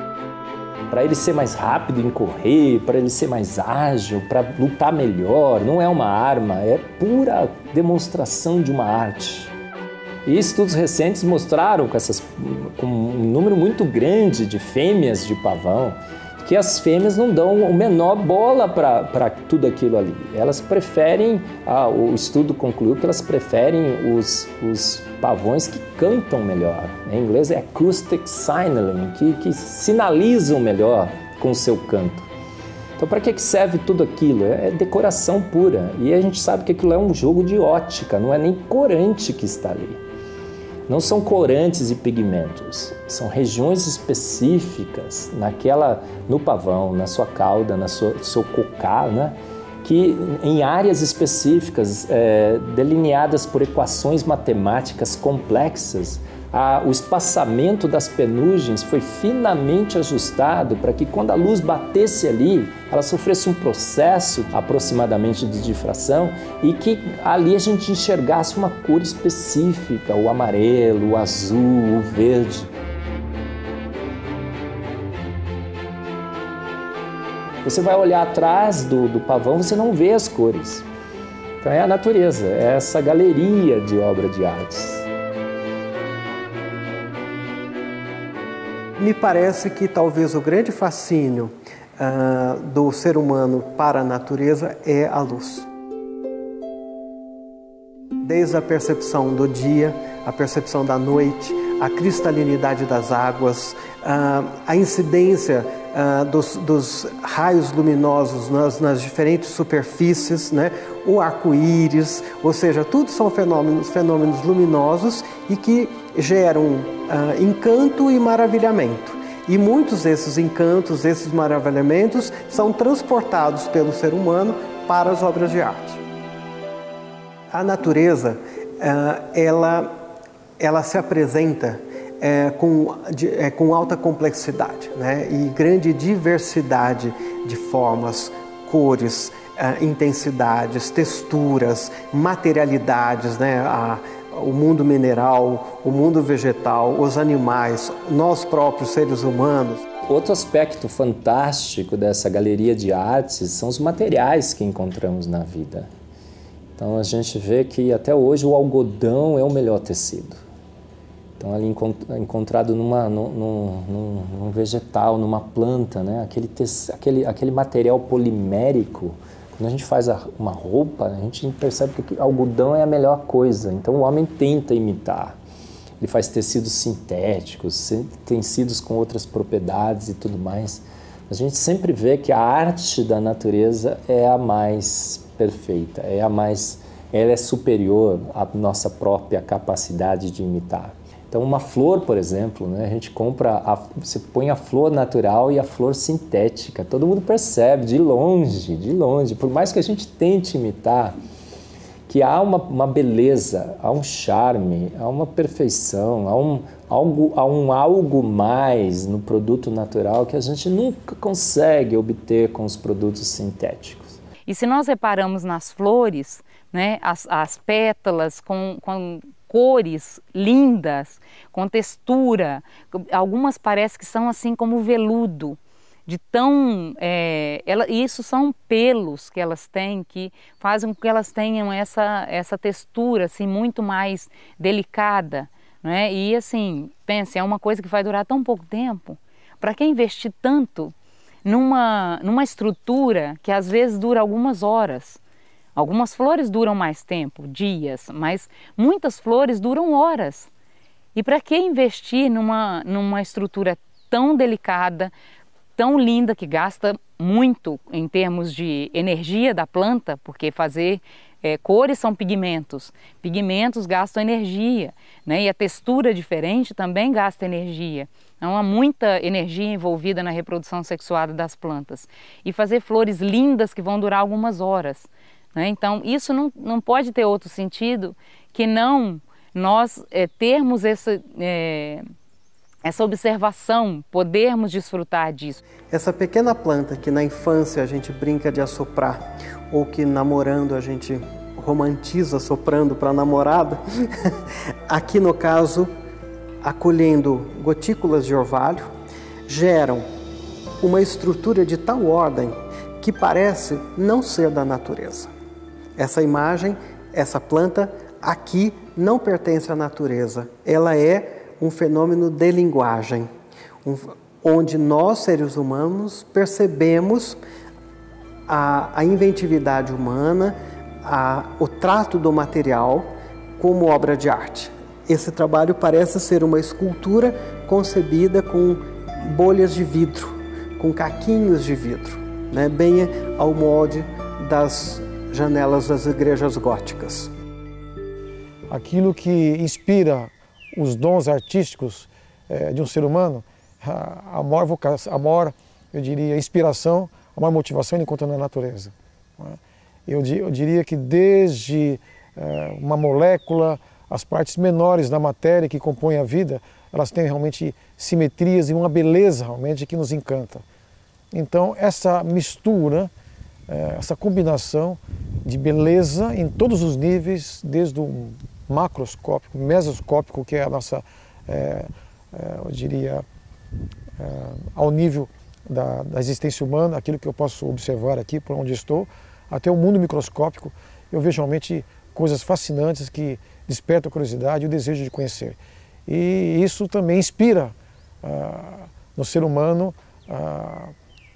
Para ele ser mais rápido em correr, para ele ser mais ágil, para lutar melhor. Não é uma arma, é pura demonstração de uma arte. E estudos recentes mostraram com um número muito grande de fêmeas de pavão que as fêmeas não dão o menor bola para tudo aquilo ali. Elas preferem, o estudo concluiu que elas preferem os pavões que cantam melhor. Em inglês é acoustic signaling, que sinalizam melhor com o seu canto. Então, para que serve tudo aquilo? É decoração pura. E a gente sabe que aquilo é um jogo de ótica, não é nem corante que está ali. Não são corantes e pigmentos, são regiões específicas no pavão, na sua cauda, no seu cocá, né? Que em áreas específicas, delineadas por equações matemáticas complexas, o espaçamento das penugens foi finamente ajustado para que quando a luz batesse ali, ela sofresse um processo aproximadamente de difração e que ali a gente enxergasse uma cor específica, o amarelo, o azul, o verde. Você vai olhar atrás do pavão, você não vê as cores. Então é a natureza, é essa galeria de obra de artes. Me parece que talvez o grande fascínio do ser humano para a natureza é a luz. Desde a percepção do dia, a percepção da noite, a cristalinidade das águas, a incidência dos raios luminosos nas diferentes superfícies, né? O arco-íris, ou seja, tudo são fenômenos luminosos e que geram encanto e maravilhamento. E muitos desses encantos, esses maravilhamentos, são transportados pelo ser humano para as obras de arte. A natureza, ela se apresenta com alta complexidade, né? E grande diversidade de formas, cores, intensidades, texturas, materialidades, né? O mundo mineral, o mundo vegetal, os animais, nós próprios seres humanos. Outro aspecto fantástico dessa galeria de artes são os materiais que encontramos na vida. Então a gente vê que até hoje o algodão é o melhor tecido. Então ali encontrado num vegetal, numa planta, né? Aquele material polimérico. Quando a gente faz uma roupa, a gente percebe que o algodão é a melhor coisa. Então o homem tenta imitar. Ele faz tecidos sintéticos, tecidos com outras propriedades e tudo mais. A gente sempre vê que a arte da natureza é a mais perfeita, ela é superior à nossa própria capacidade de imitar. Então uma flor, por exemplo, né, a gente você põe a flor natural e a flor sintética, todo mundo percebe de longe, por mais que a gente tente imitar, que há uma beleza, há um charme, há uma perfeição, há um algo mais no produto natural que a gente nunca consegue obter com os produtos sintéticos. E se nós reparamos nas flores, né, as pétalas com cores lindas, com textura, algumas parecem que são assim como veludo, de tão... isso são pelos que elas têm, que fazem com que elas tenham essa textura assim, muito mais delicada, né? E assim, pense, é uma coisa que vai durar tão pouco tempo. Para que investir tanto numa estrutura que às vezes dura algumas horas? Algumas flores duram mais tempo, dias, mas muitas flores duram horas. E para que investir numa estrutura tão delicada, tão linda, que gasta muito em termos de energia da planta, porque fazer cores são pigmentos, pigmentos gastam energia, né? E a textura diferente também gasta energia. Então há muita energia envolvida na reprodução sexuada das plantas. E fazer flores lindas que vão durar algumas horas. Então, isso não pode ter outro sentido que não nós termos essa observação, podermos desfrutar disso. Essa pequena planta que na infância a gente brinca de assoprar, ou que namorando a gente romantiza soprando para a namorada, aqui no caso, acolhendo gotículas de orvalho, geram uma estrutura de tal ordem que parece não ser da natureza. Essa imagem, essa planta aqui não pertence à natureza, ela é um fenômeno de linguagem, onde nós, seres humanos, percebemos a inventividade humana, o trato do material como obra de arte. Esse trabalho parece ser uma escultura concebida com bolhas de vidro, com caquinhos de vidro, né? Bem ao molde das janelas das igrejas góticas. Aquilo que inspira os dons artísticos de um ser humano, a maior vocação, a maior, eu diria, inspiração, a maior motivação ele encontra na natureza. Eu diria que desde uma molécula, as partes menores da matéria que compõem a vida, elas têm realmente simetrias e uma beleza realmente que nos encanta. Então essa mistura, essa combinação de beleza em todos os níveis, desde o macroscópico, mesoscópico, que é a nossa, eu diria, ao nível da existência humana, aquilo que eu posso observar aqui por onde estou, até o mundo microscópico, eu vejo realmente coisas fascinantes que despertam a curiosidade e o desejo de conhecer. E isso também inspira no ser humano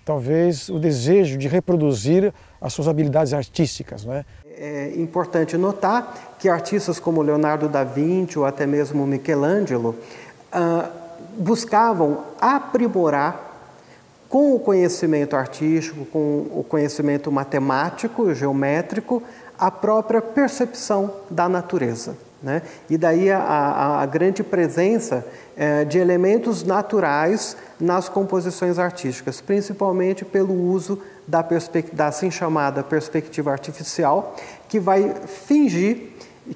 talvez o desejo de reproduzir as suas habilidades artísticas, né? É importante notar que artistas como Leonardo da Vinci ou até mesmo Michelangelo buscavam aprimorar com o conhecimento artístico, com o conhecimento matemático, geométrico, a própria percepção da natureza, né? E daí a grande presença de elementos naturais nas composições artísticas, principalmente pelo uso da assim chamada perspectiva artificial, que vai fingir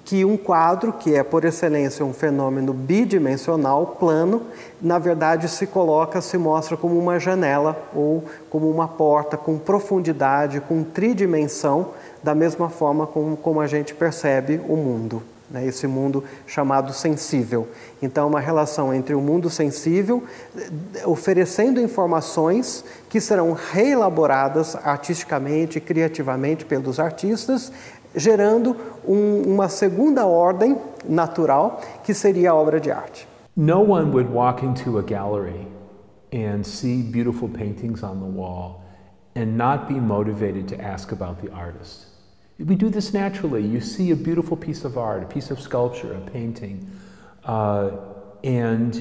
que um quadro, que é por excelência um fenômeno bidimensional, plano, na verdade se mostra como uma janela ou como uma porta com profundidade, com tridimensão, da mesma forma como a gente percebe o mundo, né? Esse mundo chamado sensível. Então, uma relação entre o mundo sensível, oferecendo informações que serão reelaboradas artisticamente, criativamente pelos artistas, gerando uma segunda ordem natural, que seria a obra de arte. No one would walk into a gallery and see beautiful paintings on the wall and not be motivated to ask about the artist. We do this naturally. You see a beautiful piece of art, a piece of sculpture, a painting, and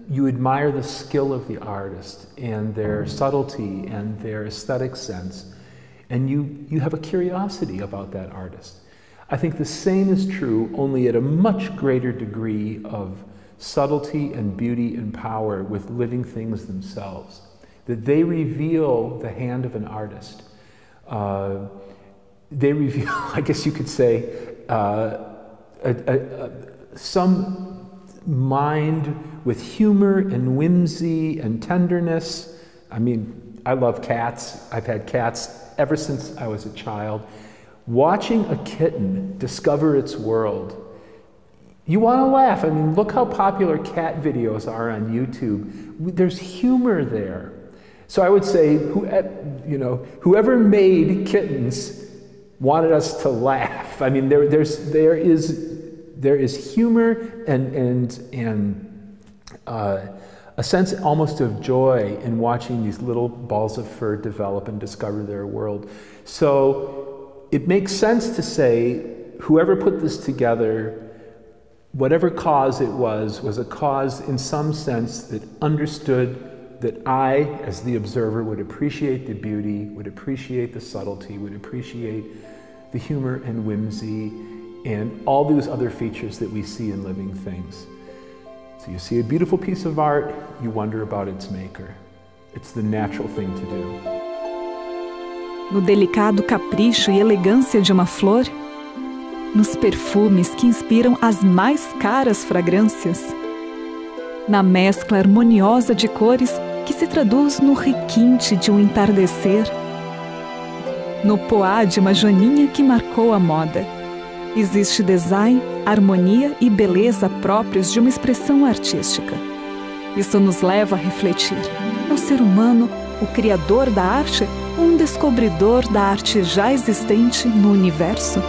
you admire the skill of the artist and their subtlety and their aesthetic sense, and you have a curiosity about that artist. I think the same is true, only at a much greater degree of subtlety and beauty and power with living things themselves, that they reveal the hand of an artist. They reveal, I guess you could say, some mind with humor and whimsy and tenderness. I mean, I love cats. I've had cats ever since I was a child. Watching a kitten discover its world, you want to laugh. I mean, look how popular cat videos are on YouTube. There's humor there. So I would say, whoever made kittens wanted us to laugh. I mean, there is humor and a sense almost of joy in watching these little balls of fur develop and discover their world. So it makes sense to say, whoever put this together, whatever cause it was a cause in some sense that understood that I, as the observer, would appreciate the beauty, would appreciate the subtlety, would appreciate the humor and whimsy, and all those other features that we see in living things. So you see a beautiful piece of art, you wonder about its maker. It's the natural thing to do. No delicado capricho e elegância de uma flor, nos perfumes que inspiram as mais caras fragrâncias, na mescla harmoniosa de cores que se traduz no requinte de um entardecer, no poá de uma joaninha que marcou a moda, existe design, harmonia e beleza próprios de uma expressão artística. Isso nos leva a refletir: é o ser humano o criador da arte ou um descobridor da arte já existente no universo?